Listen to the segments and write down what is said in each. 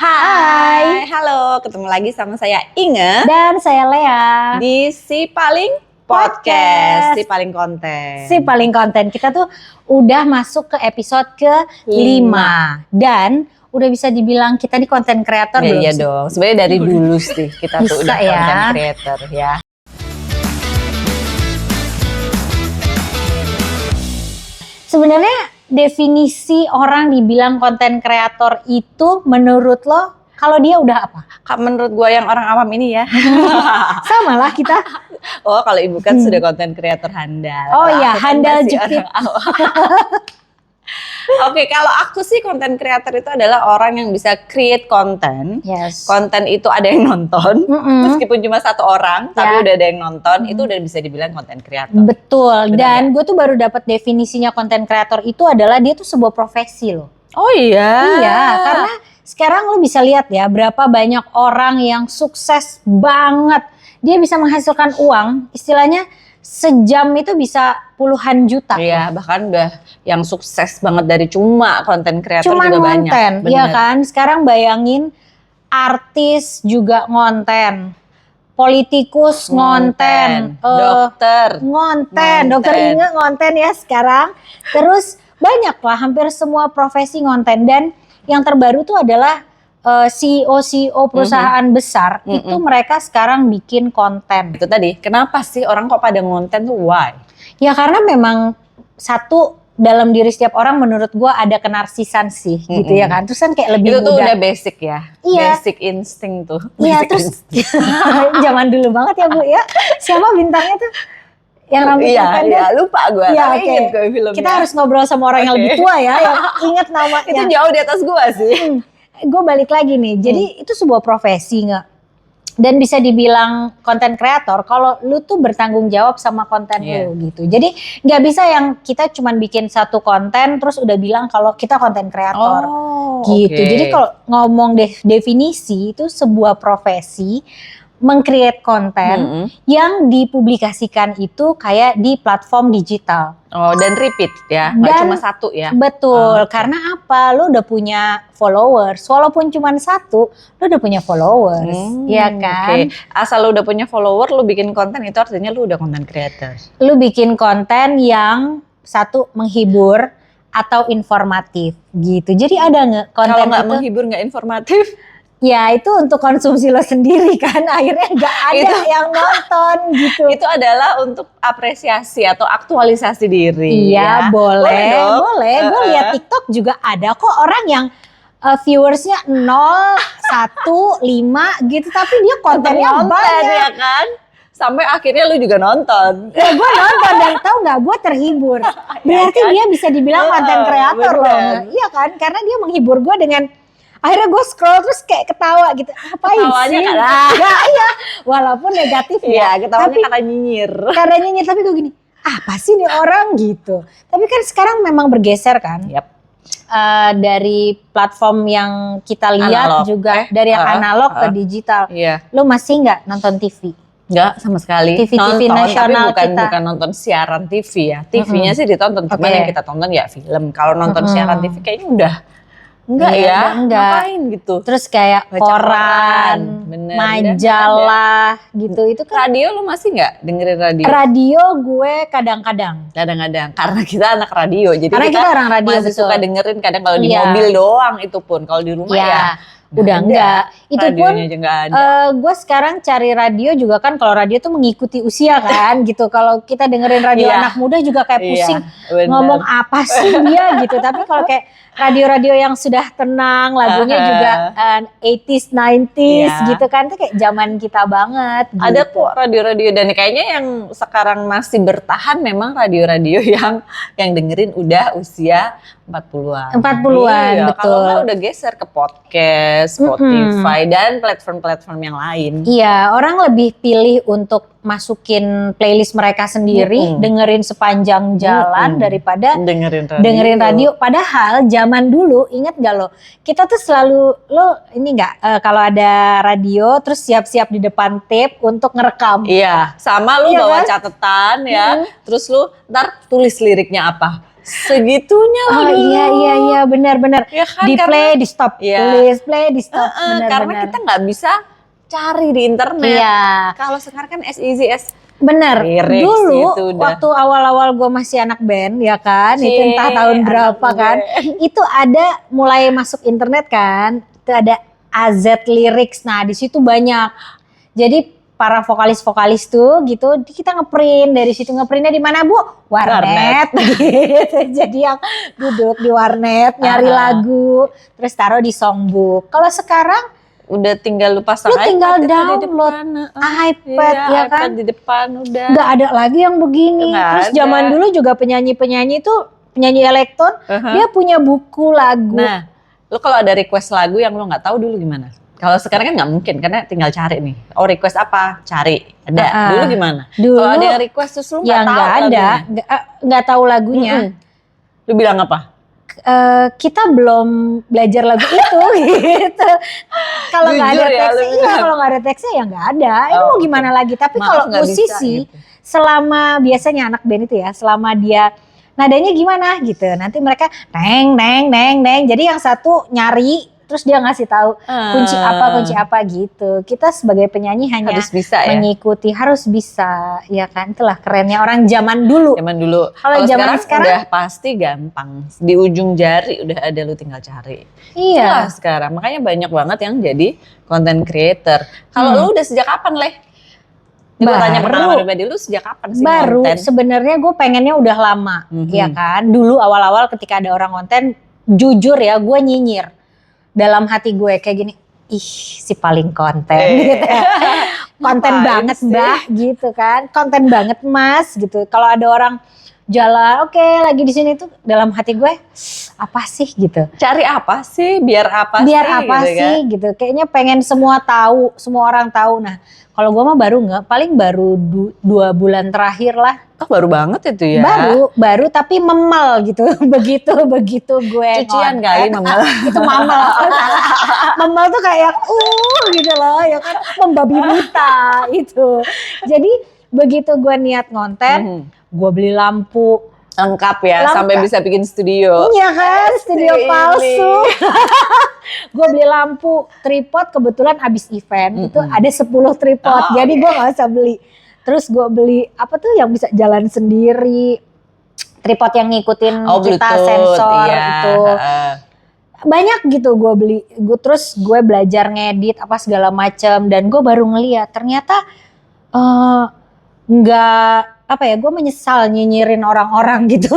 Hai, halo, ketemu lagi sama saya Inge dan saya Lea di Si Paling Podcast, Si Paling Konten. Si Paling Konten. Kita tuh udah masuk ke episode ke-5 dan udah bisa dibilang kita di konten kreator belum Iya sih? dong, sebenarnya dari dulu sih kita tuh udah ya. konten kreator ya. Sebenarnya definisi orang dibilang konten kreator itu menurut lo kalau dia udah apa? Menurut gue yang orang awam ini ya. Sama lah kita. Oh, kalau ibu kan sudah konten kreator handal. Oh Kalau iya, aku kan handal masih jepit. orang awam. Oke, kalau aku sih konten kreator itu adalah orang yang bisa create konten. Yes. Konten itu ada yang nonton, meskipun cuma satu orang, tapi udah ada yang nonton, itu udah bisa dibilang konten kreator. Betul. Benar Dan gue tuh baru dapat definisinya konten kreator itu adalah dia tuh sebuah profesi loh. Oh iya. Iya, karena sekarang lo bisa lihat ya berapa banyak orang yang sukses banget. Dia bisa menghasilkan uang, istilahnya sejam itu bisa puluhan juta. Iya, bahkan udah yang sukses banget dari cuma konten kreator Cuman juga konten, banyak. iya kan? Sekarang bayangin artis juga ngonten, politikus ngonten, dokter ngonten, dokter Inge ngonten ya sekarang. Terus banyak lah, hampir semua profesi ngonten. Dan yang terbaru tuh adalah CEO perusahaan besar itu mereka sekarang bikin konten. Itu tadi, kenapa sih orang kok pada ngonten tuh why? Ya karena memang satu dalam diri setiap orang menurut gua ada kenarsisan sih gitu ya kan. Terus kan kayak lebih itu mudah. tuh udah basic ya. Iya. Basic insting tuh. Iya Basic terus insting. zaman dulu banget ya Bu ya. Siapa bintangnya tuh? Yang rambutnya pendek. Iya, lupa gue. Iya, Tapi oke. inget gue filmnya. Kita harus ngobrol sama orang yang lebih tua ya, yang inget namanya. Itu jauh di atas gue sih. Gue balik lagi nih, jadi itu sebuah profesi nggak? Dan bisa dibilang konten kreator kalau lu tuh bertanggung jawab sama konten lu gitu. Jadi nggak bisa yang kita cuman bikin satu konten terus udah bilang kalau kita konten kreator gitu. Okay. Jadi kalau ngomong definisi itu sebuah profesi meng-create konten yang dipublikasikan itu kayak di platform digital. Oh, dan repeat ya, nggak cuma satu ya? Betul, karena apa? Lu udah punya followers, walaupun cuma satu, lu udah punya followers, ya kan? Asal lu udah punya follower, lu bikin konten itu artinya lu udah content creator. Lu bikin konten yang satu menghibur atau informatif gitu. Jadi ada nggak konten kalau nggak itu? menghibur, nggak informatif? Ya itu untuk konsumsi lo sendiri kan, akhirnya nggak ada yang nonton gitu. Itu adalah untuk apresiasi atau aktualisasi diri. Iya, ya. boleh. Gue lihat TikTok juga ada kok orang yang viewersnya 0, 1, 5 gitu, tapi dia kontennya banyak. Ya kan? Sampai akhirnya lu juga nonton. Ya gue nonton dan tau nggak, gue terhibur. Berarti kan? dia bisa dibilang konten kreator loh. Iya kan, karena dia menghibur gue dengan akhirnya gue scroll terus kayak ketawa gitu. Apain Ketawanya sih? Iya, walaupun negatif ya. Iya, ketawanya tapi karena nyinyir. Karena nyinyir, tapi gue gini, apa sih nih orang gitu. Tapi kan sekarang memang bergeser kan. Yap. Dari platform yang kita lihat Analog. juga dari yang analog ke digital. Iya. Lo masih nggak nonton TV? Enggak sama sekali. TV nasional tapi kita. bukan nonton siaran TV ya. TV-nya sih ditonton, cuman yang kita tonton ya film. Kalau nonton siaran TV kayaknya udah enggak Iya, ya. enggak. Ngapain gitu? Terus kayak Baca koran, bener. majalah gitu. Itu kan Radio lu masih nggak dengerin radio? radio gue kadang-kadang. Kadang-kadang karena kita anak radio, jadi Karena kita orang radio, masih betul. suka dengerin kadang kalau di Iya. mobil doang itu pun. Kalau di rumah ya udah enggak. Itu pun radionya aja nggak ada. gue sekarang cari radio juga kan, kalau radio tuh mengikuti usia kan gitu. Kalau kita dengerin radio Iya. anak muda juga kayak pusing, bener. ngomong apa sih dia gitu. Tapi kalau kayak radio-radio yang sudah tenang, lagunya juga 80s, 90s Iya. gitu kan, tuh kayak zaman kita banget. Ada gitu. kok radio-radio, dan kayaknya yang sekarang masih bertahan memang radio-radio yang dengerin udah usia 40-an. 40-an, Iya, betul. Kalau nggak udah geser ke podcast, Spotify, dan platform-platform yang lain. Iya, orang lebih pilih untuk masukin playlist mereka sendiri, dengerin sepanjang jalan daripada dengerin radio. Padahal zaman dulu, inget gak lo? Kita tuh selalu, lo ini gak, kalau ada radio terus siap-siap di depan tape untuk ngerekam. Iya, sama lu Iya bawa kan? catatan ya, terus lu ntar tulis liriknya apa. segitunya loh Oh dulu. iya benar. Ya kan, Di play, di stop, Iya. play, di stop. Karena kita nggak bisa cari di internet. Iya. Kalau sekarang kan as easy as Bener, lyrics dulu itu udah. waktu awal-awal gue masih anak band ya kan, itu entah tahun Anak berapa kan, itu ada mulai masuk internet kan, itu ada AZ Lyrics, nah di situ banyak, jadi para vokalis-vokalis tuh gitu, kita ngeprint dari situ, ngeprintnya di mana Bu? Warnet, gitu. Jadi yang duduk di warnet nyari lagu, terus taruh di songbook. Kalau sekarang udah tinggal lu pasang lu tinggal iPad itu download di depan. iPad Iya, ya iPad kan, di depan udah. nggak ada lagi yang begini. Nggak Terus ada. zaman dulu juga penyanyi-penyanyi itu penyanyi elektron, dia punya buku lagu. Nah, lu kalau ada request lagu yang lu nggak tahu dulu gimana? Kalau sekarang kan nggak mungkin karena tinggal cari nih. Oh request apa? Cari. Ada. Dulu gimana? Dulu Kalau ada yang request terus lu ya nggak tahu nggak ada, lagunya. nggak tahu lagunya. Lu bilang apa? Kita belum belajar lagu itu gitu. Kalau nggak ada Jujur ya, teksnya, lu iya bilang. kalau nggak ada teksnya ya nggak ada. Ini Oh, mau gimana lagi? Tapi Maaf, kalau nggak bisa musisi, gitu. selama biasanya anak band itu ya, selama dia nadanya gimana gitu, nanti mereka neng. Jadi yang satu nyari, terus dia ngasih tahu kunci apa gitu. Kita sebagai penyanyi hanya Harus bisa ya. mengikuti, harus bisa, ya kan? Itulah kerennya orang zaman dulu. Zaman dulu. Kalau zaman sekarang sekarang udah pasti gampang. Di ujung jari udah ada, lu tinggal cari. iya. Itulah sekarang. Makanya banyak banget yang jadi content creator. Kalau lu udah sejak kapan, Leh? Gue tanya pengalaman pribadi lu sejak kapan sih Baru konten? sebenarnya gue pengennya udah lama, ya kan. Dulu awal-awal ketika ada orang konten, jujur ya gue nyinyir dalam hati gue kayak gini, ih si paling konten gitu ya. Konten Ngapain banget sih? Mbak gitu kan, konten banget Mas gitu. Kalau ada orang jalan, oke lagi di sini tuh dalam hati gue apa sih gitu. Cari apa sih? Biar apa Biar sih? apa gitu sih kan? gitu. Kayaknya pengen semua tahu, semua orang tahu. Nah, kalau gue mah baru nggak, paling baru 2 bulan terakhir lah. Oh baru banget itu ya? Baru tapi memel gitu. begitu gue Cucian ngonten. kali memel. Itu mamel. Memel tuh kayak gitu loh ya kan, membabi buta itu. Jadi begitu gue niat ngonten, gue beli lampu. Lengkap ya, Lengkap. sampai bisa bikin studio. Iya kan, studio Ini. palsu. Gue beli lampu, tripod kebetulan abis event itu ada 10 tripod, Oh, jadi gue gak usah beli. Terus gue beli apa tuh yang bisa jalan sendiri, tripod yang ngikutin kita Bluetooth, sensor iya. itu. Banyak gitu gue beli, terus gue belajar ngedit apa segala macam, dan gue baru ngeliat ternyata nggak apa ya, gue menyesal nyinyirin orang-orang gitu.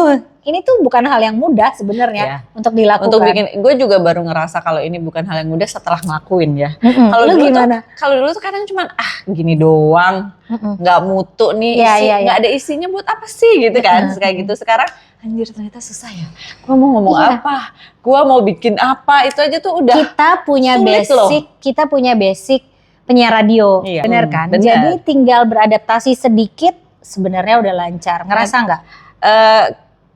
Ini tuh bukan hal yang mudah sebenarnya untuk dilakukan. Untuk bikin, gue juga baru ngerasa kalau ini bukan hal yang mudah setelah ngelakuin ya. Kalau Lu dulu gimana? Kalau dulu tuh kadang cuman gini doang, nggak mutu nih, Iya. nggak ada isinya buat apa sih gitu kan, kayak gitu. Sekarang anjir ternyata susah ya. Gue mau ngomong apa, gue mau bikin apa, itu aja tuh udah. Kita punya sulit basic penyiar radio, Iya. bener kan? Bener. Jadi tinggal beradaptasi sedikit, sebenarnya udah lancar. Ngerasa nggak?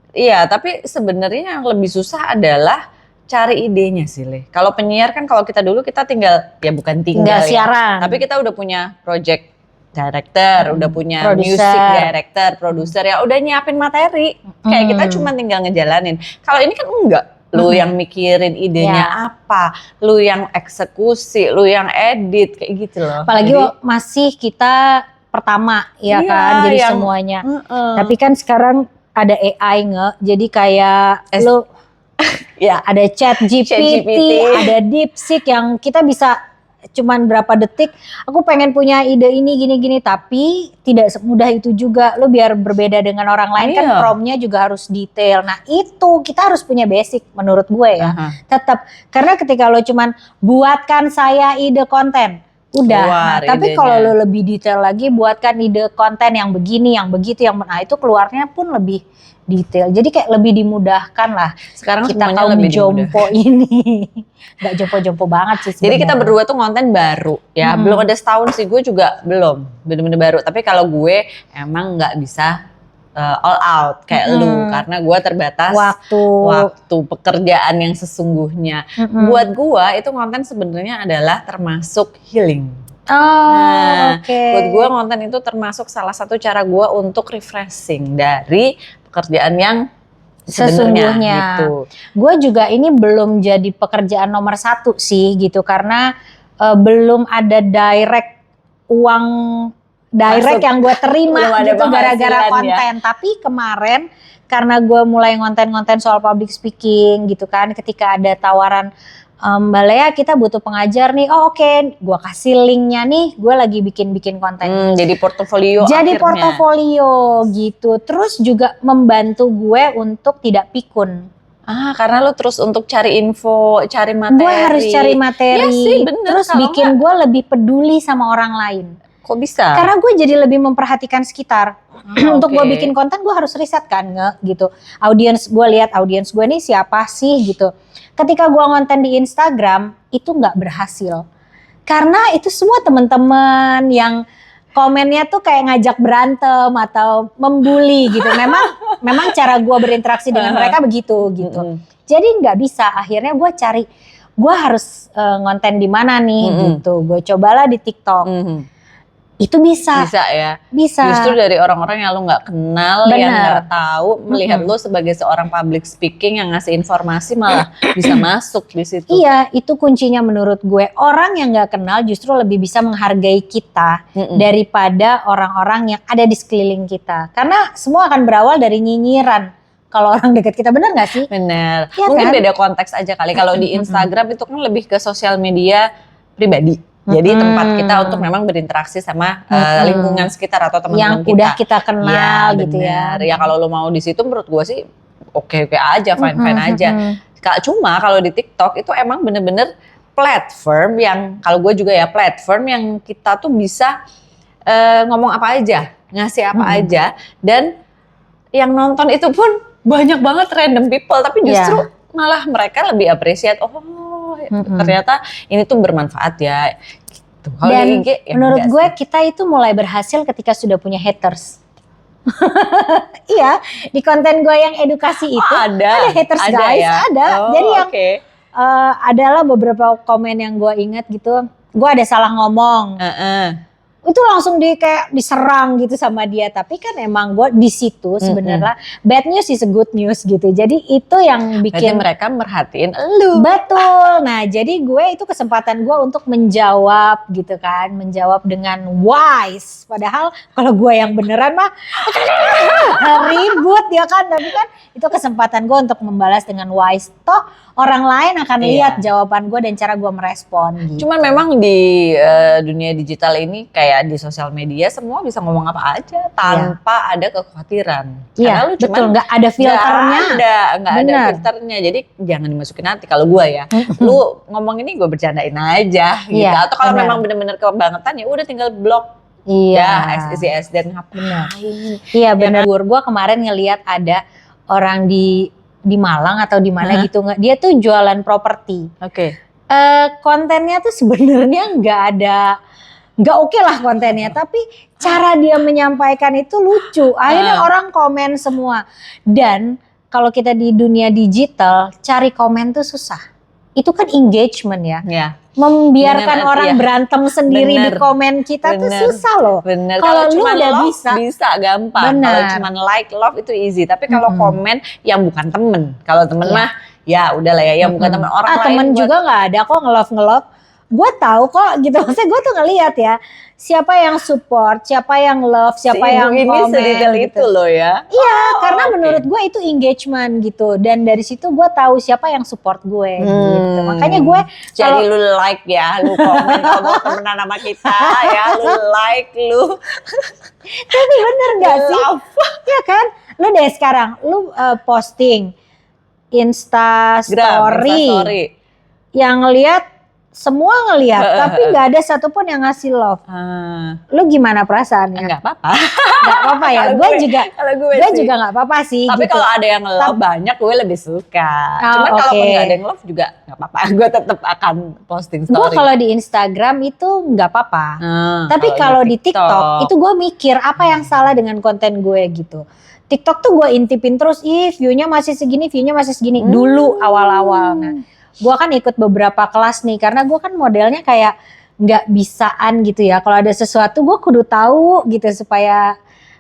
Iya, tapi sebenarnya yang lebih susah adalah cari idenya sih, Le. Kalau penyiar kan kalau kita dulu kita tinggal, ya bukan tinggal ya, siaran. tapi kita udah punya project director, udah punya Producer. music director, produser ya udah nyiapin materi. Kayak kita cuma tinggal ngejalanin. Kalau ini kan enggak. Lu yang mikirin idenya apa, lu yang eksekusi, lu yang edit, kayak gitu loh. Apalagi Jadi, masih kita pertama ya Iya, kan, jadi yang- semuanya. Tapi kan sekarang ada AI jadi kayak lu ya ada chat GPT, ChatGPT. ada DeepSeek yang kita bisa cuman berapa detik, aku pengen punya ide ini gini-gini, tapi tidak semudah itu juga. Lu biar berbeda dengan orang lain kan Iya. promptnya juga harus detail. Nah itu kita harus punya basic menurut gue ya. Tetap, karena ketika lo cuman buatkan saya ide konten, udah. Keluar Nah, tapi idenya. kalau lo lebih detail lagi, buatkan ide konten yang begini, yang begitu, yang nah itu keluarnya pun lebih detail. Jadi kayak lebih dimudahkan lah. sekarang Kita semuanya kaum lebih jompo ini. Gak jompo-jompo banget sih Jadi sebenarnya. kita berdua tuh konten baru ya, belum ada setahun sih, gue juga belum, bener-bener baru. Tapi kalau gue emang nggak bisa all out kayak lu, karena gue terbatas waktu pekerjaan yang sesungguhnya. Buat gue itu konten sebenarnya adalah termasuk healing. Oh, oke. Buat gue konten itu termasuk salah satu cara gue untuk refreshing dari pekerjaan yang sesungguhnya. Gitu. Gue juga ini belum jadi pekerjaan nomor 1 sih gitu, karena belum ada uang direct yang gue terima gitu gara-gara konten. Ya. Tapi kemarin karena gue mulai ngonten-ngonten soal public speaking gitu kan, ketika ada tawaran, Mbak Lea kita butuh pengajar nih, oke, gue kasih linknya nih, gue lagi bikin konten. Jadi portofolio portofolio gitu, terus juga membantu gue untuk tidak pikun. Karena lo terus untuk cari info, cari materi. Gue harus cari materi, sih, bener, terus bikin gue lebih peduli sama orang lain. Kok bisa? Karena gue jadi lebih memperhatikan sekitar. Untuk gue bikin konten gue harus riset kan, gitu. Gue lihat audiens gue nih siapa sih gitu. Ketika gue ngonten di Instagram itu nggak berhasil. Karena itu semua teman-teman yang komennya tuh kayak ngajak berantem atau membuli gitu. Memang cara gue berinteraksi dengan mereka begitu gitu. Jadi nggak bisa. Akhirnya gue harus ngonten di mana nih gitu. Gue cobalah di TikTok. Itu bisa ya. Bisa. Justru dari orang-orang yang lo nggak kenal, yang nggak tahu, melihat lo sebagai seorang public speaking yang ngasih informasi malah bisa masuk di situ. Iya, itu kuncinya menurut gue. Orang yang nggak kenal justru lebih bisa menghargai kita daripada orang-orang yang ada di sekeliling kita. Karena semua akan berawal dari nyinyiran. Kalau orang dekat kita, benar nggak sih? Benar. Ya, mungkin kan? Beda konteks aja kali. Kalau di Instagram itu kan lebih ke sosial media pribadi. Jadi tempat kita untuk memang berinteraksi sama lingkungan sekitar atau teman-teman kita. Yang udah kita kenal ya, gitu ya. Ya kalau lo mau di situ menurut gue sih oke aja, fine aja. Cuma kalau di TikTok itu emang bener-bener platform yang, kalau gue juga ya, platform yang kita tuh bisa ngomong apa aja, ngasih apa aja, dan yang nonton itu pun banyak banget random people, tapi justru malah mereka lebih appreciate, ternyata ini tuh bermanfaat ya. Gitu. Dan IG, ya menurut gue kita itu mulai berhasil ketika sudah punya haters. Iya, di konten gue yang edukasi itu ada haters guys, ya? Ada. Jadi yang adalah beberapa komen yang gue ingat gitu, gue ada salah ngomong. Itu langsung kayak diserang gitu sama dia, tapi kan emang gue di situ sebenarnya bad news is a good news gitu. Jadi itu yang bikin mereka merhatiin elu. Betul. Nah, jadi gue itu kesempatan gue untuk menjawab gitu kan, menjawab dengan wise. Padahal kalau gue yang beneran mah ribut ya kan, tapi kan itu kesempatan gue untuk membalas dengan wise. Toh orang lain akan lihat jawaban gue dan cara gue merespon. Gitu. Cuman memang di dunia digital ini kayak di sosial media semua bisa ngomong apa aja tanpa ada kekhawatiran. Iya, betul. Nggak ada filternya. Nggak ada filternya. Jadi jangan dimasukin hati. Kalau gue ya, lu ngomong ini gue bercandain aja. Gitu. Atau kalau memang benar-benar kebangetan ya udah tinggal blok. Iya. Ya, dan ngapain? Iya benar. Gue kemarin ngelihat ada orang di Malang atau di mana gitu, dia tuh jualan properti. Kontennya tuh sebenarnya nggak oke lah kontennya, tapi cara dia menyampaikan itu lucu. Akhirnya orang komen semua. Dan kalau kita di dunia digital cari komen tuh susah. Itu kan engagement ya. Membiarkan orang berantem sendiri di komen kita tuh susah loh. Kalau lu udah bisa gampang. Kalau cuma like, love itu easy. Tapi kalau komen yang bukan temen, kalau temen mah ya udahlah ya, bukan temen orang lain. Temen juga nggak ada kok nge-love. Gue tahu kok gitu, maksudnya gue tuh ngeliat ya siapa yang support, siapa yang love, siapa yang komen. Ini sedetail gitu. Itu loh ya. Iya, karena menurut gue itu engagement gitu, dan dari situ gue tahu siapa yang support gue gitu. Makanya gue jadi lu like ya, lu komen kalau temenan sama kita ya, lu like lu. Tapi bener nggak sih? Ya kan, lu deh sekarang lu posting Insta story yang lihat semua ngelihat, tapi nggak ada satupun yang ngasih love. Lu gimana perasaannya? Nggak apa-apa. Nggak apa-apa ya. gue juga nggak apa-apa sih. Tapi gitu. kalau ada yang love banyak, gue lebih suka. Cuman kalau nggak ada yang love juga nggak apa-apa. Gue tetap akan posting story. Gue kalau di Instagram itu nggak apa-apa. Tapi kalau di TikTok itu gue mikir apa yang salah dengan konten gue gitu. TikTok tuh gue intipin terus, view-nya masih segini. Dulu awal-awal. Nah, gue kan ikut beberapa kelas nih, karena gue kan modelnya kayak nggak bisaan gitu ya. Kalau ada sesuatu gue kudu tahu gitu supaya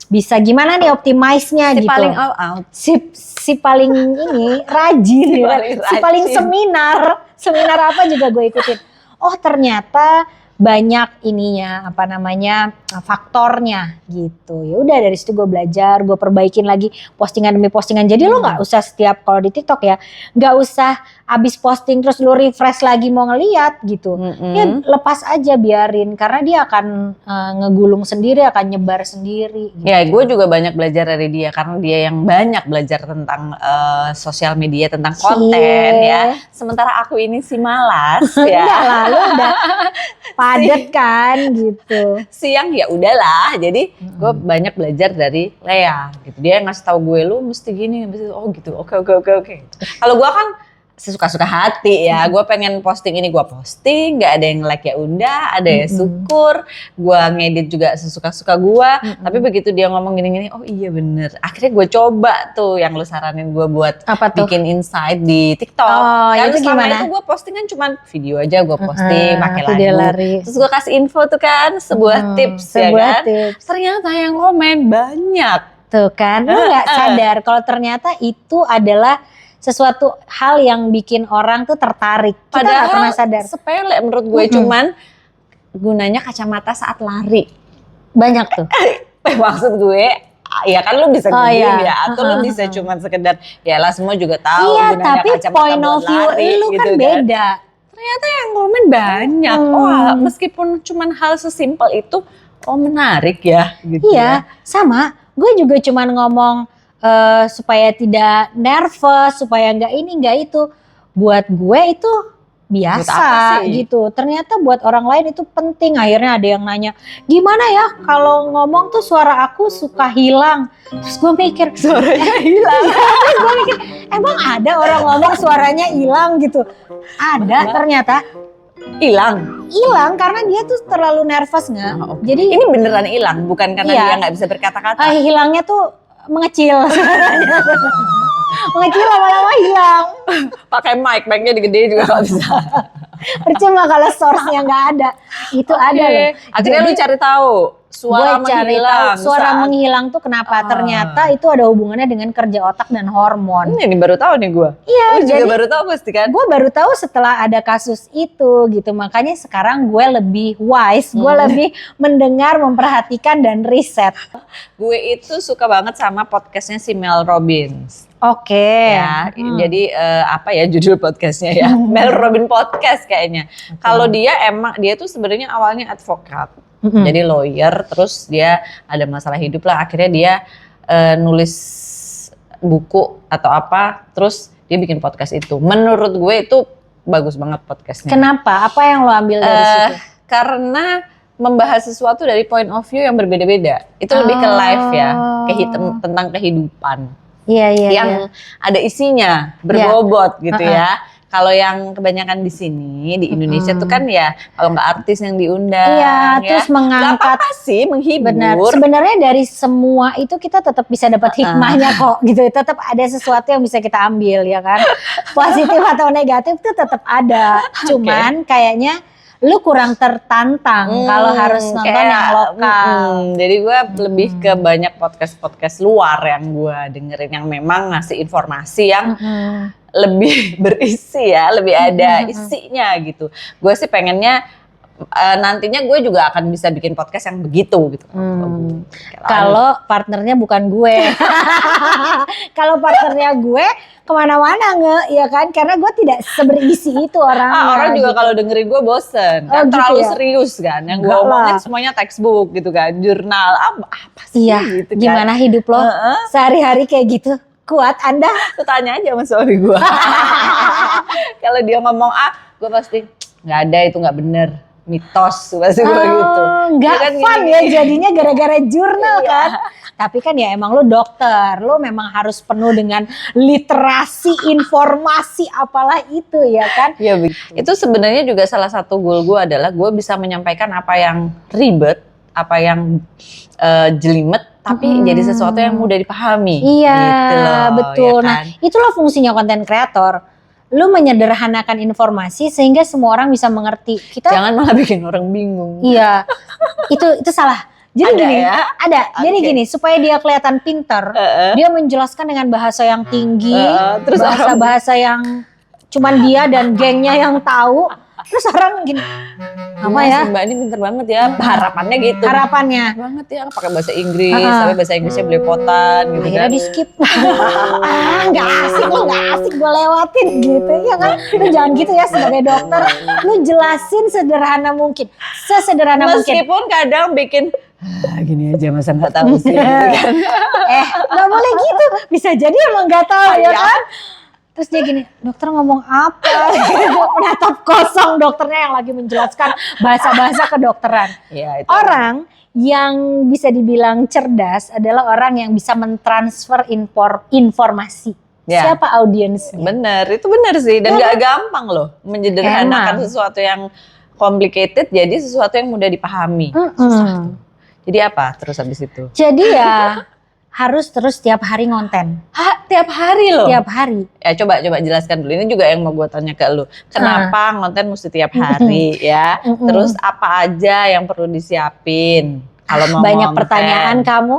bisa gimana nih optimize-nya si gitu. Paling all out. Si paling ini rajin ya. Si paling seminar apa juga gue ikutin. Oh ternyata banyak ininya faktornya gitu. Ya udah dari situ gue belajar, gue perbaikin lagi postingan demi postingan. Jadi lo nggak usah setiap kalau di TikTok ya nggak usah abis posting terus lo refresh lagi mau ngeliat gitu. Ya lepas aja biarin karena dia akan ngegulung sendiri, akan nyebar sendiri. Gitu. Ya gue juga banyak belajar dari dia karena dia yang banyak belajar tentang sosial media, tentang konten ya. Sementara aku ini si malas ya. Enggak lah, lo udah padet kan gitu. Siang ya udahlah. Jadi gue banyak belajar dari Lea gitu. Dia ngasih tahu gue lu mesti gini, mesti oh gitu. Oke. Kalau gue kan sesuka-suka hati ya, gue pengen posting ini gue posting, nggak ada yang like ya udah, ada ya syukur, gue ngedit juga sesuka-suka gue, tapi begitu dia ngomong gini-gini, oh iya bener, akhirnya gue coba tuh yang lu saranin gue buat bikin insight di TikTok. Kan itu selama gimana? itu gue postingan cuman video aja gue posting, pakai video lagu, lari. terus gue kasih info tuh kan, sebuah tips ya kan, ternyata yang komen banyak. Tuh kan, lu nggak sadar kalau ternyata itu adalah sesuatu hal yang bikin orang tuh tertarik. Kita nggak pernah sadar. Sepele menurut gue, cuman gunanya kacamata saat lari. Banyak tuh. Maksud gue, ya kan lu bisa googling ya, atau lu bisa cuman sekedar, ya lah semua juga tahu gunanya tapi kacamata point of view lu gitu kan beda. Ternyata yang komen banyak. Meskipun cuman hal sesimpel itu, menarik ya. Gitu iya, sama. Gue juga cuman ngomong supaya tidak nervous, supaya nggak ini nggak itu. Buat gue itu biasa gitu. Ternyata buat orang lain itu penting. Akhirnya ada yang nanya, gimana ya kalau ngomong tuh suara aku suka hilang. Terus gue mikir, suaranya hilang. Terus gue mikir, emang ada orang ngomong suaranya hilang gitu? Ada ternyata. Hilang karena dia tuh terlalu nervous nggak? Jadi ini beneran hilang, bukan karena dia nggak bisa berkata-kata. Hilangnya tuh mengecil. Mengecil lama-lama hilang. Pakai mic-nya digede juga nggak bisa. Percuma kalau source-nya nggak ada. Itu ada loh. Akhirnya lu cari tahu suara menghilang. Suara menghilang tuh kenapa? Ternyata itu ada hubungannya dengan kerja otak dan hormon. Ini baru tahu nih gue. Iya, lu juga baru tahu pasti kan? Gue baru tahu setelah ada kasus itu gitu. Makanya sekarang gue lebih wise, gue lebih mendengar, memperhatikan dan riset. Gue itu suka banget sama podcastnya si Mel Robbins. Oke. Ya, jadi apa ya judul podcastnya ya? Mel Robbins Podcast kayaknya. Kalau dia tuh sebenarnya awalnya advokat. Jadi lawyer, terus dia ada masalah hidup lah, akhirnya dia nulis buku atau apa, terus dia bikin podcast itu. Menurut gue itu bagus banget podcastnya. Kenapa? Apa yang lo ambil dari situ? Karena membahas sesuatu dari point of view yang berbeda-beda. Itu lebih ke life ya, tentang kehidupan. Yang ada isinya, berbobot gitu ya. Kalau yang kebanyakan di sini di Indonesia tuh kan ya kalau nggak artis yang diundang, terus mengangkat, gak apa-apa sih menghibur. Benar. Sebenarnya dari semua itu kita tetap bisa dapat hikmahnya kok, gitu. Tetap ada sesuatu yang bisa kita ambil ya kan. Positif atau negatif itu tetap ada. Cuman kayaknya lu kurang tertantang kalau harus nonton yang lokal. Jadi gue lebih ke banyak podcast luar yang gue dengerin yang memang ngasih informasi yang lebih berisi ya, lebih ada isinya gitu. Gue sih pengennya nantinya gue juga akan bisa bikin podcast yang begitu gitu. Kalau partnernya bukan gue. Kalau partnernya gue kemana-mana ya kan, karena gue tidak seberisi itu orangnya. Orang juga kalau dengerin gue bosen, kan terlalu serius kan. Yang gue omongin semuanya textbook gitu kan, jurnal apa sih gitu kan. Gimana hidup lo sehari-hari kayak gitu? Kuat Anda? Tuh tanya aja sama suami gue. Kalau dia ngomong gue pasti nggak ada, itu nggak bener, mitos pasti gue gitu. Nggak fun ya jadinya gara-gara jurnal kan. Tapi kan ya emang lo dokter, lo memang harus penuh dengan literasi, informasi apalah itu ya kan. Iya begitu. Itu sebenarnya juga salah satu goal gue adalah gue bisa menyampaikan apa yang ribet, apa yang jelimet, tapi jadi sesuatu yang mudah dipahami. Iya, gitu loh, betul. Ya kan? Nah, itulah fungsinya konten kreator. Lu menyederhanakan informasi sehingga semua orang bisa mengerti. Jangan malah bikin orang bingung. Iya, itu salah. Jadi ada gini, ya? ada. Jadi gini, supaya dia kelihatan pinter, dia menjelaskan dengan bahasa yang tinggi, terus bahasa-bahasa yang cuman dia dan gengnya yang tahu. Terus orang gini, apa ya? Mbak ini pinter banget ya, harapannya gitu. Harapannya. Banget ya, pakai bahasa Inggris, tapi bahasa Inggrisnya belepotan gitu akhirnya kan. di skip. Nggak asik gue lewatin gitu ya kan. Lu jangan gitu ya sebagai dokter. Lu jelasin sederhana mungkin, sesederhana mungkin. Meskipun kadang bikin gini aja masa nggak tahu sih. Kan? Nggak boleh gitu. Bisa jadi emang nggak tahu ya kan. Terus dia gini, dokter ngomong apa? Menatap kosong dokternya yang lagi menjelaskan bahasa-bahasa kedokteran. Ya, itu. Orang yang bisa dibilang cerdas adalah orang yang bisa mentransfer informasi. Ya. Siapa audiensnya? Bener, itu bener sih. Dan gak gampang loh menyederhanakan sesuatu yang complicated jadi sesuatu yang mudah dipahami. Susah tuh. Jadi apa terus habis itu? Jadi ya harus terus tiap hari ngonten. Tiap hari loh? Tiap hari. Ya coba jelaskan dulu. Ini juga yang mau gue tanya ke lu. Kenapa ngonten mesti tiap hari ya? Terus apa aja yang perlu disiapin? Kalau mau banyak ngonten. Pertanyaan kamu.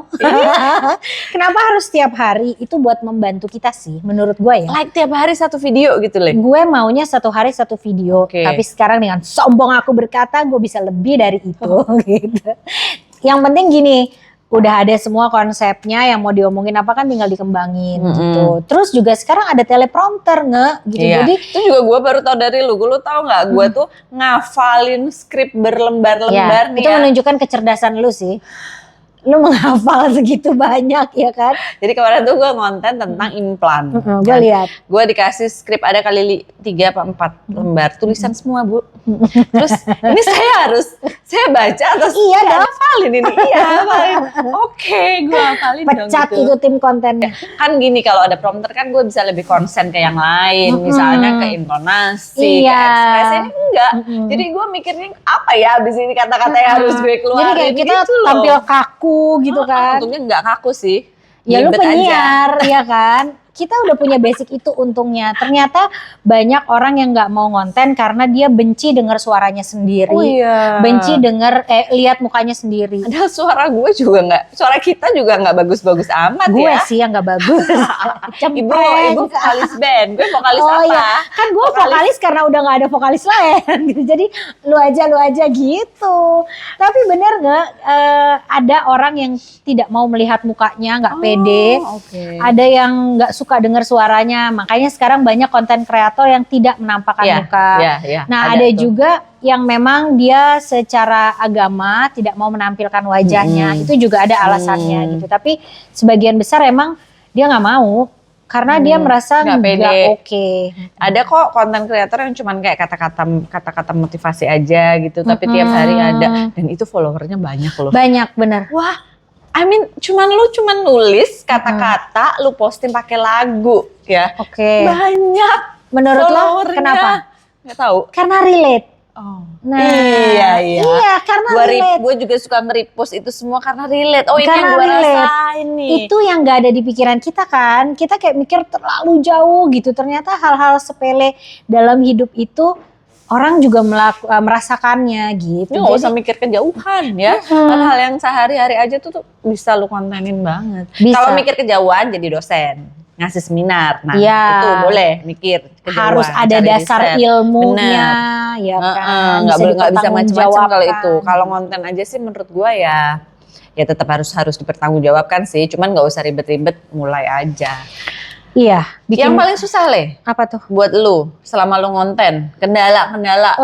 Kenapa harus tiap hari? Itu buat membantu kita sih menurut gue ya. Like tiap hari satu video gitu Le? Gue maunya satu hari satu video. Tapi sekarang dengan sombong aku berkata gue bisa lebih dari itu. Gitu. Yang penting gini. Udah ada semua konsepnya, yang mau diomongin apa kan tinggal dikembangin gitu. Terus juga sekarang ada teleprompter gitu. Iya. Jadi itu juga gue baru tahu dari lu tahu nggak? Gue tuh ngafalin skrip berlembar-lembar nih. Itu menunjukkan kecerdasan lu sih. Lu menghafal segitu banyak ya kan. Jadi kemarin tuh gue ngonten tentang implan. Gue lihat. Gue dikasih skrip ada kali 3 apa 4 lembar. Tulisan semua Bu. Terus ini saya baca terus iya dong. Hafalin ini. Iya hafalin. Oke, gue hafalin dong pecat gitu. Itu tim kontennya. Kan gini kalau ada prompter kan gue bisa lebih konsen ke yang lain. Misalnya ke intonasi, ke ekspresi. Ini enggak. Jadi gue mikirnya apa ya abis ini kata-kata yang harus gue keluarin. Jadi kayak kita gitu tampil kaku gitu kan. Untungnya enggak kaku sih. Ya lu penyiar ya kan. Kita udah punya basic itu untungnya. Ternyata banyak orang yang nggak mau ngonten karena dia benci dengar suaranya sendiri. Oh iya. Benci dengar lihat mukanya sendiri. Padahal suara gue juga nggak, suara kita juga nggak bagus-bagus amat gue ya. Gue sih yang nggak bagus. Ibu vokalis band, gue vokalis apa? Iya. Kan gue vokalis karena udah nggak ada vokalis lain gitu. Jadi lu aja gitu. Tapi bener nggak ada orang yang tidak mau melihat mukanya, nggak pede. Okay. Ada yang nggak suka dengar suaranya, makanya sekarang banyak konten kreator yang tidak menampakkan muka. Nah ada juga yang memang dia secara agama tidak mau menampilkan wajahnya, itu juga ada alasannya gitu. Tapi sebagian besar emang dia nggak mau karena dia merasa nggak oke. Ada kok konten kreator yang cuman kayak kata-kata motivasi aja gitu, tapi tiap hari ada dan itu followernya banyak loh. Banyak bener. Wah. I mean, cuman nulis kata-kata, lu posting pakai lagu, ya. Oke. Banyak. Menurut lo kenapa? Nggak tahu. Karena relate. Oh. Nah, iya, karena relate. Gue juga suka nge-repost itu semua karena relate. Oh, ini karena yang gue rasain nih. Itu yang gak ada di pikiran kita kan. Kita kayak mikir terlalu jauh gitu. Ternyata hal-hal sepele dalam hidup itu orang juga merasakannya gitu. Nggak usah mikir kejauhan ya. Hal-hal yang sehari-hari aja tuh bisa lu kontenin banget. Kalau mikir kejauhan jadi dosen, ngasih seminar. Nah itu boleh mikir kejauhan. Harus ada dasar ilmunya. Ya kan. Nggak bisa macam-macam kalau itu. Kalau konten aja sih menurut gua ya tetap harus dipertanggungjawabkan sih. Cuman nggak usah ribet-ribet, mulai aja. Iya. Yang paling susah Le, apa tuh? Buat lu selama lu ngonten, kendala-kendala.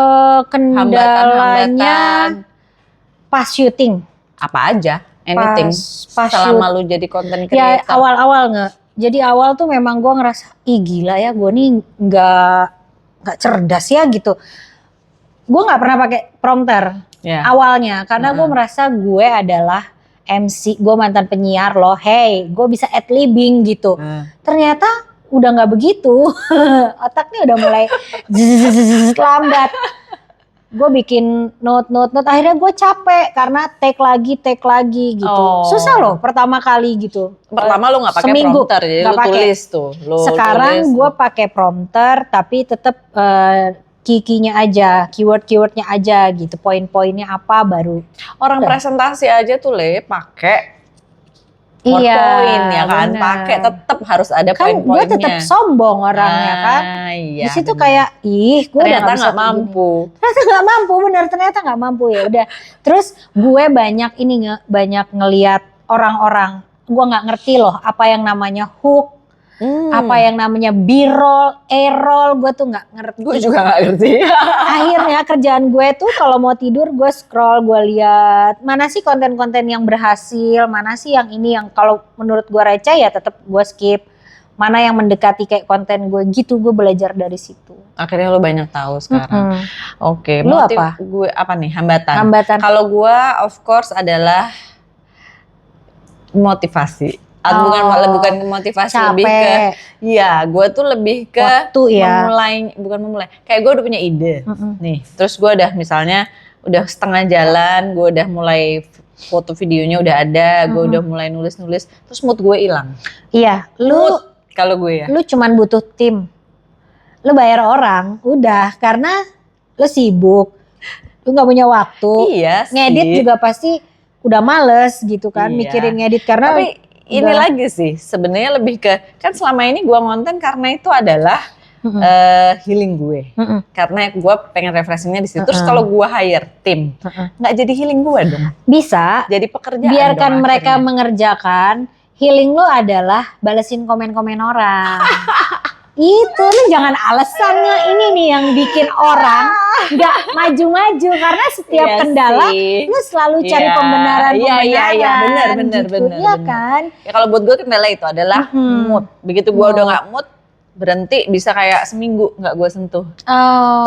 Kendalanya pas syuting. Apa aja? Anything. Pas selama lu jadi konten creator. Ya awal-awal nggak. Jadi awal tuh memang gue ngerasa, gila ya, gue nih nggak cerdas ya gitu. Gue nggak pernah pakai prompter awalnya, karena gue merasa gue adalah MC, gue mantan penyiar loh, hey gue bisa ad-libbing gitu. Ternyata udah gak begitu, otaknya udah mulai lambat. Gue bikin note, akhirnya gue capek karena take lagi gitu. Susah loh pertama kali gitu. Pertama lu gak pakai prompter, jadi lu tulis tuh. Sekarang gue pakai prompter tapi tetap kikinya aja, keywordnya aja gitu, poin-poinnya apa baru. Orang presentasi aja tuh pakai PowerPoint ya kan, pakai tetap harus ada poin-poinnya. Kan gue tetap sombong orangnya kan. Iya, di situ kayak gue ternyata nggak mampu. Ternyata nggak mampu ya udah. Terus gue banyak ngelihat orang-orang, gue nggak ngerti loh apa yang namanya hook. Apa yang namanya B-roll, A-roll, gue tuh nggak ngerti. Gue juga nggak ngerti. Akhirnya kerjaan gue tuh kalau mau tidur gue scroll, gue lihat mana sih konten-konten yang berhasil, mana sih yang ini yang kalau menurut gue receh ya tetap gue skip. Mana yang mendekati kayak konten gue gitu, gue belajar dari situ. Akhirnya lo banyak tahu sekarang. Oke, lu apa? Gue apa nih hambatan? Kalau gue of course adalah motivasi. Bukan motivasi, capek. Lebih ke gue tuh lebih ke waktu ya. memulai. Kayak gue udah punya ide nih, terus gue udah misalnya udah setengah jalan, gue udah mulai foto videonya udah ada, gue udah mulai nulis, terus mood gue hilang. Iya, kalau gue ya. Lu cuman butuh tim, lu bayar orang, udah karena lu sibuk, lu nggak punya waktu, ngedit juga pasti udah males gitu kan, mikirin ngedit karena. Tapi ini lagi sih sebenarnya lebih ke kan selama ini gue ngonten karena itu adalah healing gue, karena gue pengen refreshingnya di situ. Terus kalau gue hire tim, nggak jadi healing gue dong. Bisa. Jadi pekerjaan. Biarkan mereka mengerjakan. Healing lo adalah balesin komen-komen orang. Itu lu jangan alasannya ini nih yang bikin orang nggak maju-maju karena setiap kendala lu selalu cari pembenaran. Iya, benar. Iya kan? Ya kalau buat gue kendala itu adalah mood. Begitu gue udah nggak mood, berhenti bisa kayak seminggu nggak gue sentuh.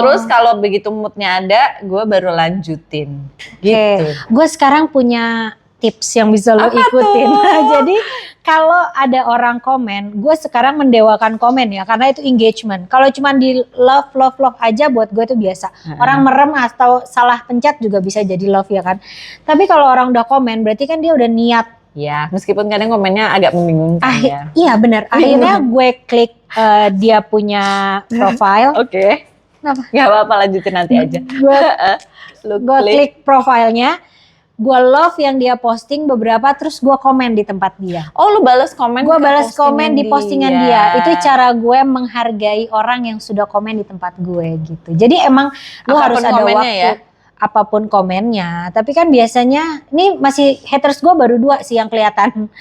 Terus kalau begitu moodnya ada, gue baru lanjutin. Gitu. Gue sekarang punya tips yang bisa lo ikutin. Jadi kalau ada orang komen, gue sekarang mendewakan komen ya, karena itu engagement. Kalau cuma di love aja buat gue itu biasa. Orang merem atau salah pencet juga bisa jadi love ya kan. Tapi kalau orang udah komen, berarti kan dia udah niat. Ya, meskipun kadang komennya agak membingungkan ya. Iya benar. Akhirnya gue klik dia punya profile. Oke. Kenapa? Gak apa-apa, lanjutin nanti aja. Gue klik profilnya. Gue love yang dia posting beberapa, terus gue komen di tempat dia. Oh, lu balas komen? Gue balas komen di postingan dia. Itu cara gue menghargai orang yang sudah komen di tempat gue gitu. Jadi emang lu harus ada waktu ya? Apapun komennya. Tapi kan biasanya, ini masih haters gue baru 2 sih yang kelihatan.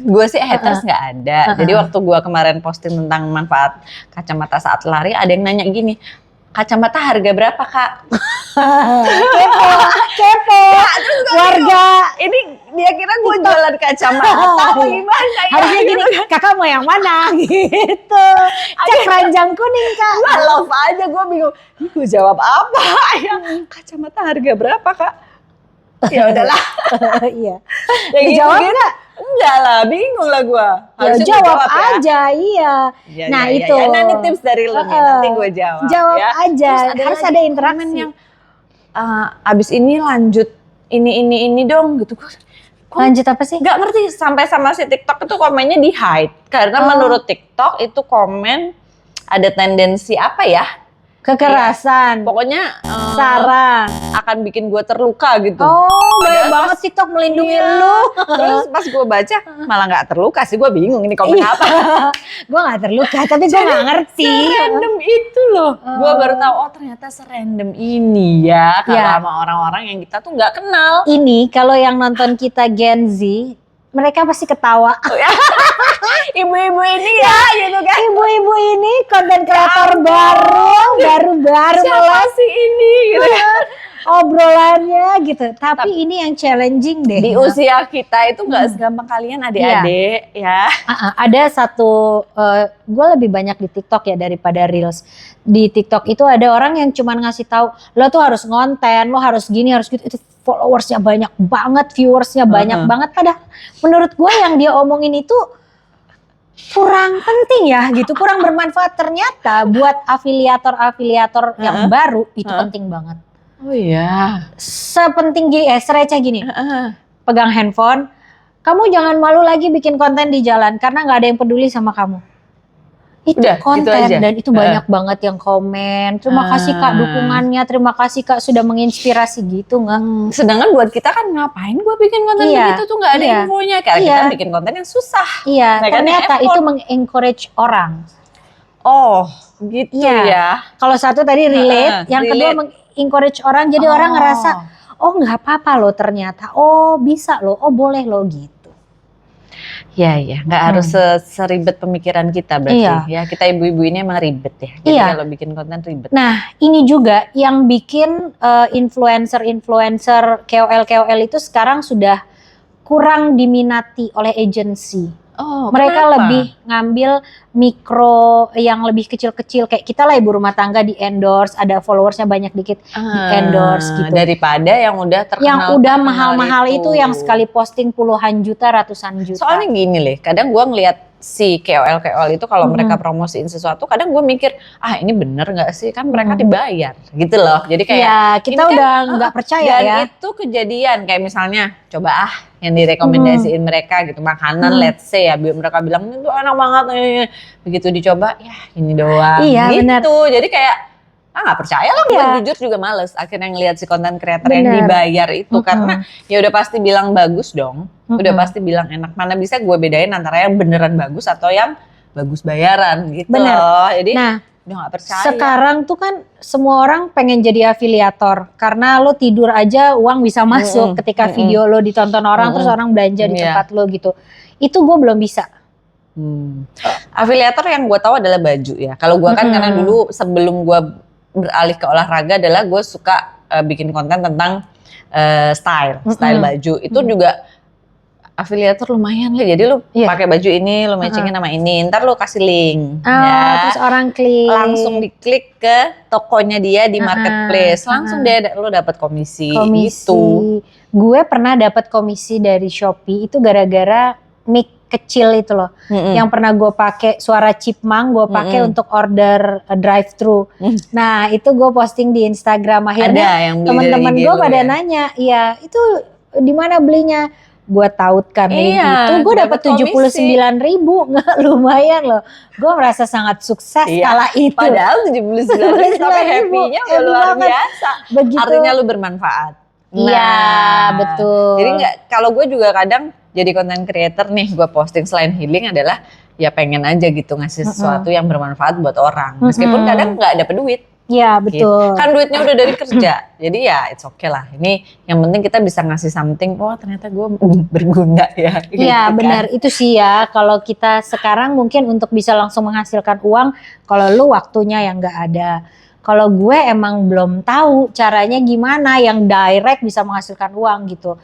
Gue sih haters nggak ada. Jadi waktu gue kemarin posting tentang manfaat kacamata saat lari, ada yang nanya gini, kacamata harga berapa kak? Kepo. Warga ini dia kira gue jualan kacamata apa gimana ya? Harusnya gini, kakak mau yang mana gitu. Cek ranjang kuning kak. Gue love aja, gue bingung. Ini gue jawab apa ya? Kacamata harga berapa kak? Ya udahlah. Iya. Jawab nggak? Enggak lah, bingung lah gue. Harusnya jawab aja, iya. Nah itu. Nanti tips dari lu nih, nanti gue jawab. Jawab aja, harus ada interaksi. Yang abis ini lanjut ini dong gitu. Lanjut apa sih? Gak ngerti, sampai sama si TikTok itu komennya di hide. Karena menurut TikTok itu komen ada tendensi apa ya? Kekerasan. Pokoknya sarang akan bikin gue terluka gitu. Oh, baik banget TikTok melindungi lu. Terus pas gue baca malah nggak terluka sih, gue bingung ini komen apa. Gue nggak terluka, tapi gue nggak ngerti. Serandom itu loh. Gue baru tahu ternyata serandom ini ya kalau sama orang-orang yang kita tuh nggak kenal. Ini kalau yang nonton kita Gen Z, mereka pasti ketawa. Ibu-ibu ini ya gitu kan. Ibu-ibu ini konten kreator baru siapa sih ini gitu kan. Obrolannya gitu. Tapi ini yang challenging deh. Di usia kita itu gak segampang kalian adik-adik ya. Ada satu, gue lebih banyak di TikTok ya daripada Reels. Di TikTok itu ada orang yang cuman ngasih tahu, lo tuh harus ngonten, lo harus gini, harus gitu. Itu followersnya banyak banget, viewersnya banyak banget. Padahal menurut gue yang dia omongin itu kurang penting ya gitu, kurang bermanfaat. Ternyata buat afiliator yang baru itu penting banget. Oh iya. Sepenting gini, sereceh gini. Pegang handphone, kamu jangan malu lagi bikin konten di jalan karena nggak ada yang peduli sama kamu. Itu udah, konten gitu aja. Dan itu banyak banget yang komen. Terima kasih Kak dukungannya, terima kasih Kak sudah menginspirasi gitu nggak? Sedangkan buat kita kan ngapain gue bikin konten begitu tuh nggak ada infonya. Karena kita bikin konten yang susah. Iya, ternyata itu meng-encourage orang. Oh, gitu ya. Kalau satu tadi relate, yang kedua meng-encourage orang. Jadi orang ngerasa, oh nggak apa-apa loh ternyata. Oh bisa loh, oh boleh loh gitu. Ya, nggak harus seribet pemikiran kita berarti. Ya, kita ibu-ibu ini emang ribet ya. Jadi kalau bikin konten ribet. Nah, ini juga yang bikin influencer KOL itu sekarang sudah kurang diminati oleh agensi. Mereka kenapa? lebih ngambil mikro yang lebih kecil-kecil, kayak kita lah ibu rumah tangga di endorse, ada followersnya banyak dikit di endorse gitu. Daripada yang udah terkenal. Yang udah mahal-mahal itu yang sekali posting puluhan juta, ratusan juta. Soalnya gini loh, kadang gue ngeliat si KOL itu kalau mereka promosiin sesuatu, kadang gue mikir, ini bener nggak sih? Kan mereka dibayar, gitu loh. Jadi kayak kita udah nggak percaya dan itu kejadian kayak misalnya, coba yang direkomendasiin mereka gitu makanan, let's say ya, mereka bilang itu enak banget, begitu dicoba, ya ini doang, gitu. Bener. Jadi kayak nggak percaya lah, gue jujur juga males akhirnya ngelihat si konten kreator yang dibayar itu karena ya udah pasti bilang bagus dong, udah pasti bilang enak. Mana bisa gue bedain antara yang beneran bagus atau yang bagus bayaran gitu. Loh. Jadi udah nggak percaya. Sekarang tuh kan semua orang pengen jadi afiliator karena lo tidur aja uang bisa masuk ketika video lo ditonton orang terus orang belanja di tempat lo gitu. Itu gue belum bisa. Afiliator yang gue tahu adalah baju ya. Kalau gue kan karena dulu sebelum gue beralih ke olahraga adalah gue suka bikin konten tentang style baju. Itu juga afiliator lumayan lah. Jadi lu pakai baju ini, lu matchingin sama ini, ntar lu kasih link. Terus orang klik. Langsung diklik ke tokonya dia di marketplace. Langsung deh lu dapat komisi. Gitu. Gue pernah dapat komisi dari Shopee itu gara-gara mic kecil itu loh, yang pernah gue pakai suara chipmunk, gue pakai untuk order drive thru. Nah itu gue posting di Instagram, akhirnya teman-teman gue pada nanya, iya itu di mana belinya? Gue tautkan itu, gue dapat 79.000, nggak lumayan loh. Gue merasa sangat sukses kala itu. Padahal 79.000 tapi happy-nya luar biasa. Begitu. Artinya lu bermanfaat. Iya betul. Jadi kalau gue juga kadang jadi content creator nih, gue posting selain healing adalah ya pengen aja gitu ngasih sesuatu yang bermanfaat buat orang. Meskipun kadang nggak dapet duit. Iya betul. Gitu. Kan duitnya udah dari kerja, jadi ya it's okay lah. Ini yang penting kita bisa ngasih something. Oh ternyata gue berguna ya. Iya gitu benar itu sih ya. Kalau kita sekarang mungkin untuk bisa langsung menghasilkan uang, kalau lu waktunya yang nggak ada. Kalau gue emang belum tahu caranya gimana yang direct bisa menghasilkan uang gitu.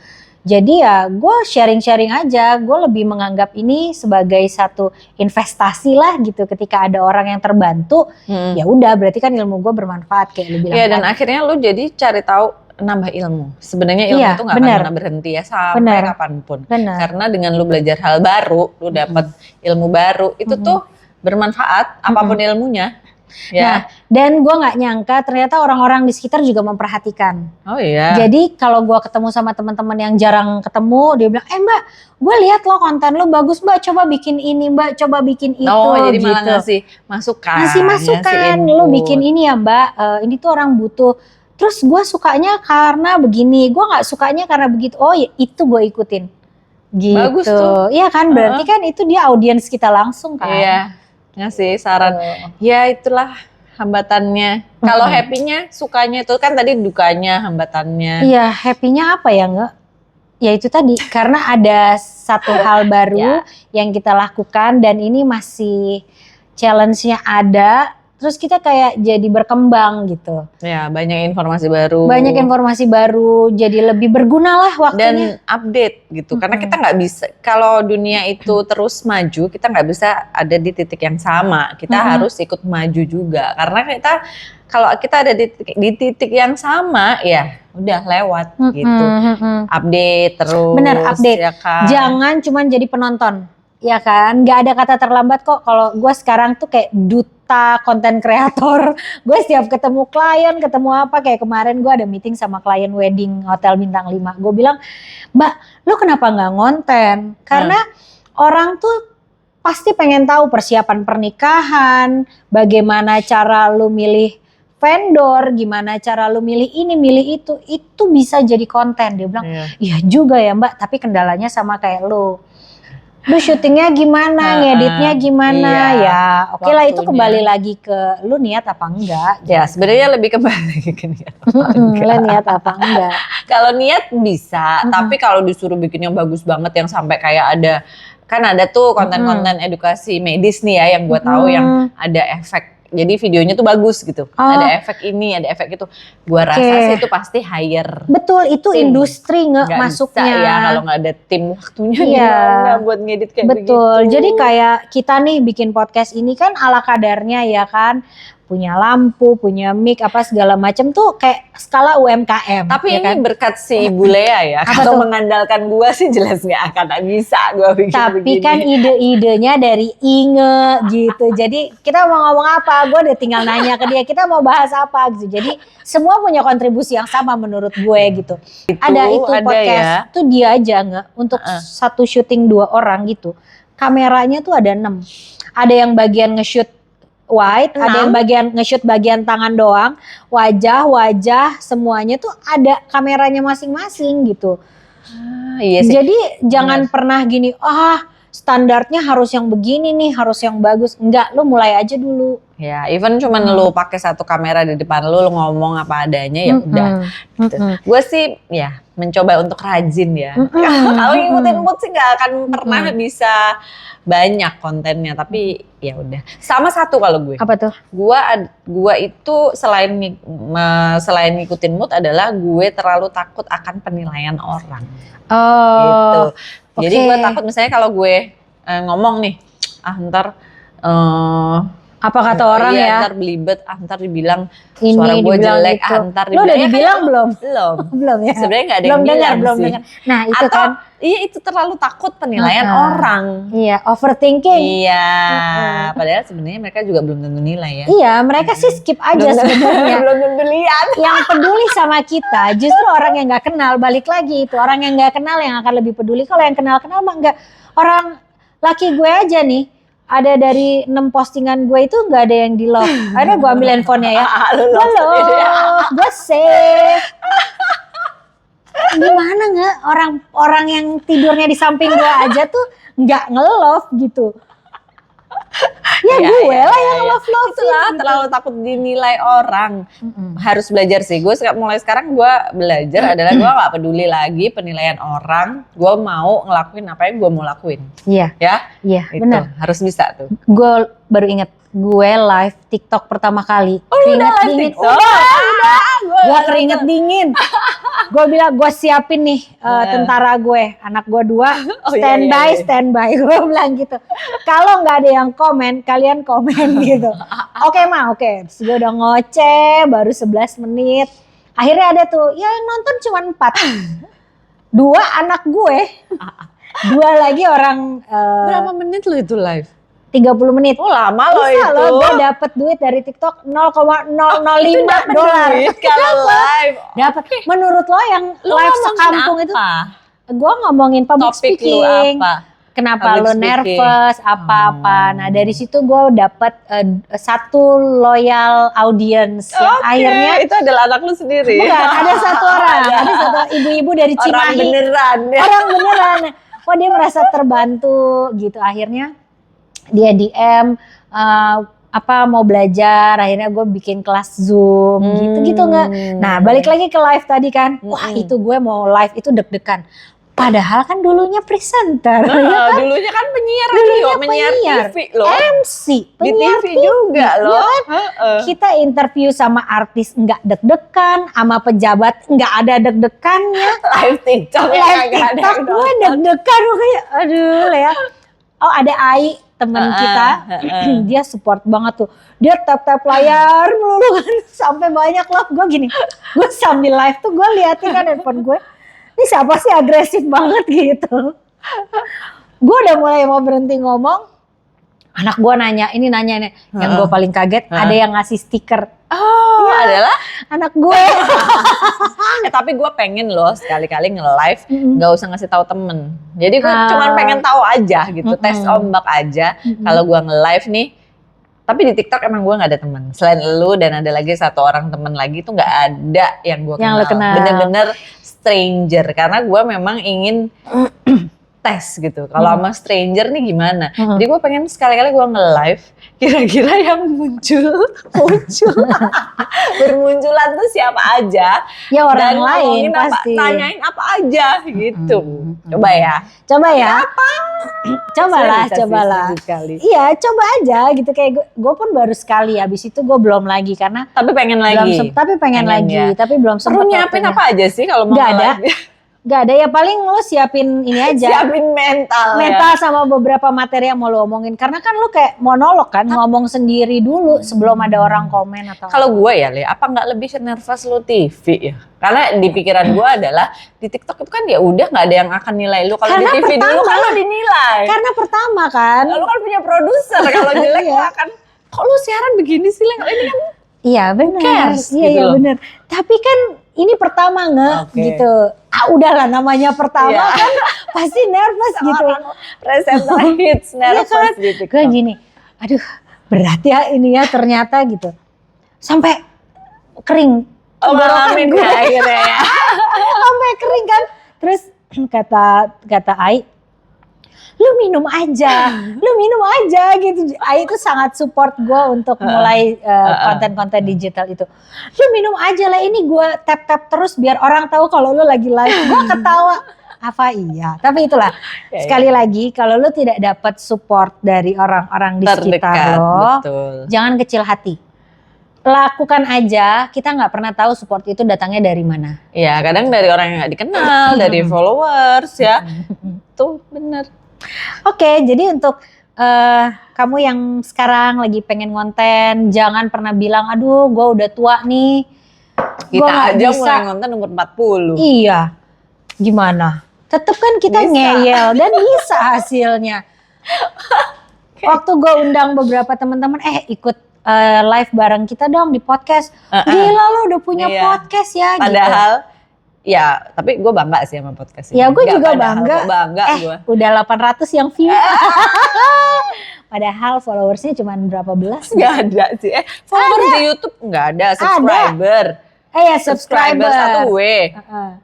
Jadi ya gue sharing-sharing aja, gue lebih menganggap ini sebagai satu investasi lah gitu. Ketika ada orang yang terbantu, ya udah berarti kan ilmu gue bermanfaat kayak lu bilang. Iya dan akhirnya lu jadi cari tahu nambah ilmu. Sebenarnya ilmu itu nggak akan pernah berhenti ya sampai kapanpun. Karena dengan lu belajar hal baru, lu dapat ilmu baru, itu tuh bermanfaat apapun ilmunya. Nah, dan gue nggak nyangka ternyata orang-orang di sekitar juga memperhatikan. Oh iya. Jadi kalau gue ketemu sama teman-teman yang jarang ketemu, dia bilang, Mbak, gue lihat lo konten lo bagus Mbak, coba bikin ini Mbak, coba bikin itu. Jadi gitu. malah ngasih masukan. Ngasih masukan, lo bikin ini ya Mbak, ini tuh orang butuh. Terus gue sukanya karena begini, gue nggak sukanya karena begitu. Oh ya itu gue ikutin. Gitu. Bagus tuh. Iya kan, berarti kan itu dia audiens kita langsung kan. Iya. Ngasih saran, ya itulah hambatannya. Kalau happy-nya, sukanya itu kan tadi dukanya, hambatannya. Iya, happy-nya apa ya enggak? Ya itu tadi, karena ada satu hal baru yang kita lakukan dan ini masih challenge-nya ada. Terus kita kayak jadi berkembang gitu. Ya banyak informasi baru. Banyak informasi baru, jadi lebih berguna lah waktunya. Dan update gitu, karena kita nggak bisa, kalau dunia itu terus maju, kita nggak bisa ada di titik yang sama. Kita harus ikut maju juga, karena kalau kita ada di titik yang sama, ya udah lewat gitu. Update terus. Bener, update. Ya kan? Jangan cuma jadi penonton. Ya kan, nggak ada kata terlambat kok. Kalau gue sekarang tuh kayak duta konten kreator. Gue setiap ketemu klien, ketemu apa, kayak kemarin gue ada meeting sama klien wedding hotel bintang 5. Gue bilang, Mbak, lo kenapa nggak ngonten? Karena orang tuh pasti pengen tahu persiapan pernikahan, bagaimana cara lu milih vendor, gimana cara lu milih ini, milih itu bisa jadi konten. Dia bilang, iya juga ya Mbak, tapi kendalanya sama kayak lu syutingnya gimana, ngeditnya gimana, ya oke lah itu kembali lagi ke lu niat apa enggak. Ya sebenarnya lebih kembali lagi ke niat apa enggak. Niat apa enggak. Kalau niat bisa, tapi kalau disuruh bikin yang bagus banget yang sampai kayak kan ada tuh konten-konten edukasi medis nih ya yang gue tahu yang ada efek. Jadi videonya tuh bagus gitu. Ada efek ini, ada efek itu. Gua rasa sih itu pasti hire. Betul, itu tim. Industri masuknya. Bisa ya kalau nggak ada tim waktunya gimana buat ngedit kayak begitu. Betul. Jadi kayak kita nih bikin podcast ini kan ala kadarnya ya kan. Punya lampu, punya mic, apa segala macam tuh kayak skala UMKM. Tapi ya ini kan? Berkat si Ibu Lea ya. Kalau mengandalkan gua sih jelas nggak akan bisa gua bikin Tapi begini. Kan ide-idenya dari Inge gitu. Jadi kita mau ngomong apa, gue udah tinggal nanya ke dia. Kita mau bahas apa gitu. Jadi semua punya kontribusi yang sama menurut gue gitu. Ada podcast, ya? Tuh dia aja nggak untuk satu syuting 2 orang gitu. Kameranya tuh ada 6. Ada yang bagian nge-shoot wide, ada yang bagian nge-shoot bagian tangan doang, wajah semuanya tuh ada kameranya masing-masing gitu. Iya sih. Jadi jangan pernah gini, standarnya harus yang begini nih, harus yang bagus. Enggak, lu mulai aja dulu. Ya, even cuman lu pakai satu kamera di depan lu ngomong apa adanya ya udah. Gitu. Gue sih ya mencoba untuk rajin ya. Kalau ngikutin mood sih nggak akan pernah bisa banyak kontennya, tapi ya udah. Sama satu kalau gue. Apa tuh? Gua itu selain ngikutin mood adalah gue terlalu takut akan penilaian orang. Gitu. Jadi gue takut misalnya kalau gue ngomong nih, ntar apa kata orang ya? Ntar belibet, ntar dibilang ini, suara gue jelek, gitu. Ntar dibilang. Lo udah dibilang belum? Belum ya? Sebenarnya gak ada yang bilang sih. Nah itu atau, kan. Iya itu terlalu takut penilaian orang. Iya, overthinking. Iya, padahal sebenarnya mereka juga belum tentu nilai ya. Iya, mereka sih skip aja sebenarnya. Belum tentu lihat. Yang peduli sama kita justru orang yang gak kenal, balik lagi itu. Orang yang gak kenal yang akan lebih peduli. Kalau yang kenal-kenal mah enggak. Orang laki gue aja nih. Ada dari 6 postingan gue itu gak ada yang di love. Akhirnya gue ambil handphonenya ya. Gue save. Gimana gak orang yang tidurnya di samping gue aja tuh gak nge-love gitu. Ya gue lah yang love-love. Itulah terlalu takut dinilai orang. Harus belajar sih. Gue mulai sekarang gue belajar adalah gue gak peduli lagi penilaian orang. Gue mau ngelakuin apa yang gue mau lakuin. Iya. Ya? Iya benar. Harus bisa tuh. Gue baru inget. Gue live TikTok pertama kali. Keringet dingin. Udah. Gue keringet dingin. Gue bilang gue siapin nih tentara gue, anak gue 2 standby. Gue bilang gitu. Kalau nggak ada yang komen, kalian komen gitu. Oke. Terus gue udah ngoceh, baru 11 menit. Akhirnya ada tuh, ya yang nonton cuma 4. 2 anak gue, 2 lagi orang. Berapa menit lo itu live? 30 menit. Oh lama loh itu. Loh, gue dapet duit dari TikTok $0,005 kalau live. Dapat. Menurut lo yang live sekampung itu? Gue ngomongin public Topik speaking. Lu apa? Kenapa lo nervous? Apa-apa. Nah dari situ gue dapet 1 loyal audience. Yang akhirnya itu adalah anak lu sendiri. Bukan, ada 1 orang. Ada 1 ibu-ibu dari Cimahi. Orang beneran. Orang beneran. Wah dia merasa terbantu gitu. Akhirnya dia DM mau belajar, akhirnya gue bikin kelas Zoom gitu nggak. Nah balik lagi ke live tadi kan, wah itu gue mau live itu deg-degan. Padahal kan dulunya presenter, ya kan? Dulunya kan penyiar radio, penyiar TV loh. MC, penyiar di TV juga loh. Ya kan? Kita interview sama artis nggak deg-degan, sama pejabat nggak ada deg-degannya. Live TikTok gue deg-degan makanya, aduh ya. Oh ada Ai temen kita, dia support banget tuh. Dia tap-tap layar melulu kan, sampai banyak love. Gue gini, gue sambil live tuh gue liatin kan handphone gue. Ini siapa sih agresif banget gitu. Gue udah mulai mau berhenti ngomong, Anak gue nanya ini. Yang gue paling kaget ada yang ngasih stiker. Oh, adalah anak gue. Tapi gue pengen loh sekali-kali nge-live nggak usah ngasih tahu temen. Jadi gue cuma pengen tahu aja gitu, tes ombak aja. Kalau gue nge-live nih, tapi di TikTok emang gue nggak ada temen. Selain lu dan ada lagi satu orang temen lagi itu nggak ada yang gue kenal. Bener-bener stranger karena gue memang ingin tes gitu. Kalau sama stranger nih gimana? Jadi gue pengen sekali-kali gue nge-live, kira-kira yang muncul bermunculan tuh siapa aja? Ya orang lain pasti. Tanyain apa aja gitu. Coba ya. Cobalah. Iya, coba aja gitu kayak gue pun baru sekali, habis itu gue belum lagi karena. Tapi pengen lagi. Tapi belum sempat. Lu nyiapin apa aja sih kalau mau nge-live? Gak ada ya, paling lu siapin ini aja. Siapin mental sama beberapa materi yang mau lu omongin. Karena kan lu kayak monolog kan, ngomong sendiri dulu sebelum ada orang komen atau. Kalau gue ya Le, apa nggak lebih nervous lu TV ya? Karena di pikiran gue adalah di TikTok itu kan ya udah nggak ada yang akan nilai lu. Kalau di TV dulu kan lu dinilai. Karena pertama kan. Lu kan punya produser, kalau jelek lu akan, kok lu siaran begini sih Le? Ini kan. Iya benar. Iya benar. Tapi kan ini pertama gitu. Udahlah namanya pertama kan pasti nervous gitu. Presenter hits nervous gitu. Gue gini, aduh berat ya ini ya ternyata gitu. Sampai kering. Ngalamin gue akhirnya ya. Sampai kering kan. Terus kata Ai, lu minum aja gitu. Ai itu sangat support gue untuk mulai konten-konten digital itu. Lu minum aja lah, ini gue tap terus biar orang tahu kalau lu lagi live. Gue ketawa. Apa iya? Tapi itulah sekali lagi kalau lu tidak dapat support dari orang-orang di sekitar lo, jangan kecil hati. Lakukan aja, kita nggak pernah tahu support itu datangnya dari mana. Iya, kadang dari orang yang nggak dikenal, dari followers ya. Tuh bener. Oke, jadi untuk kamu yang sekarang lagi pengen konten, jangan pernah bilang, aduh gue udah tua nih. Kita aja mulai konten umur 40. Iya, gimana? Tetep kan kita ngeyel dan bisa hasilnya. Waktu gue undang beberapa teman-teman, ikut live bareng kita dong di podcast. Gila lo udah punya podcast ya. Padahal ya, tapi gue bangga sih sama podcast ini. Ya gue juga bangga. Gue. Udah 800 yang view. Padahal followersnya cuma berapa belas? Gak ada sih. Followers di YouTube gak ada. Subscriber. Subscriber. Satu gue.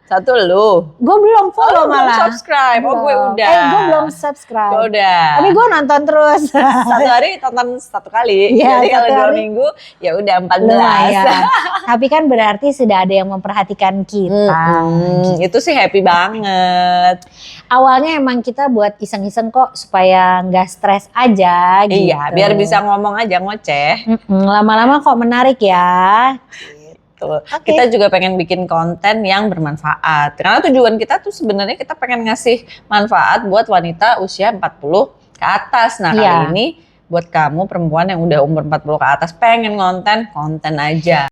Satu lu. Gue belum follow malah. Belum subscribe. Oh gue udah. Gue belum subscribe. Gue udah. Tapi gue nonton terus. Satu hari tonton 1 kali. Jadi kalau 2 minggu ya udah 14. Tapi kan berarti sudah ada yang memperhatikan kita. Itu sih happy banget. Awalnya emang kita buat iseng-iseng kok supaya nggak stres aja gitu. Iya, biar bisa ngomong aja ngoceh. Lama-lama kok menarik ya. Kita juga pengen bikin konten yang bermanfaat. Karena tujuan kita tuh sebenarnya kita pengen ngasih manfaat buat wanita usia 40 ke atas. Nah kali ini buat kamu perempuan yang udah umur 40 ke atas pengen konten aja.